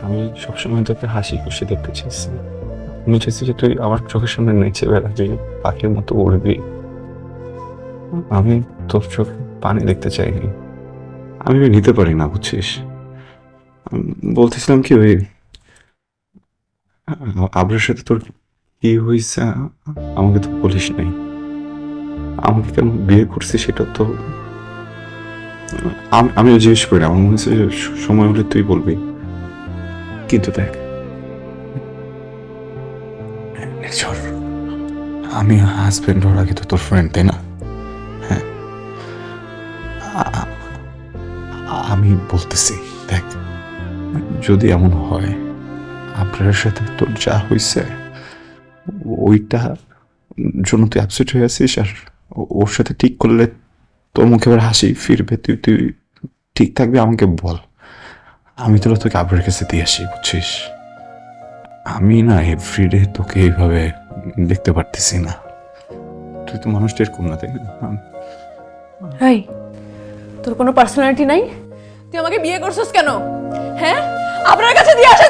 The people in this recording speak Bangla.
আমি সবসময় তোকে হাসি খুশি দেখতে চেয়েছি। আমি চেয়েছি যে তুই আমার চোখের সামনে নেচে বেড়াবি, পাখির মতো উড়বি। আমি তোর চোখে পানি দেখতে চাইনি। আমি নিতে পারি না, বুঝছিস? আমি বলতেছিলাম কি, ওই আবরার সাথে তোর কি হয়েছে আমাকে তো বলিস নাই। আমাকে কেন বিয়ে করছিস সেটা তো আমিও জিজ্ঞেস করি না। আমার মনে হচ্ছে যে সময় হলে তুই বলবি। কিন্তু দেখ, নির্ঝর, আমি হাজবেন্ড হওয়ার আগে তো তোর ফ্রেন্ড, তাই না? হ্যাঁ, আ- আ- আমি বলতেছি, দেখ, যদি এমন হয় আপনার সাথে তোর যা হয়েছে ওইটা জন্য তুই আপসেট হয়ে আছিস, আর ওর সাথে ঠিক করলে তোর মুখে আবার হাসি ফিরবে, তুই তুই ঠিক থাকবি, আমাকে বল। আমি তোকে আবরের কাছে দিয়ে আসি, বুঝছিস? আমি না এভরিডে তোকে এইভাবে দেখতে পারতেছি না। তুই তো মানুষটা এরকম না, তাই না? হাই, তোর কোনো পার্সোনালিটি নাই? তুই আমাকে বিয়ে করছিস কেন? হ্যাঁ, আপনার কাছে দিয়ে আসা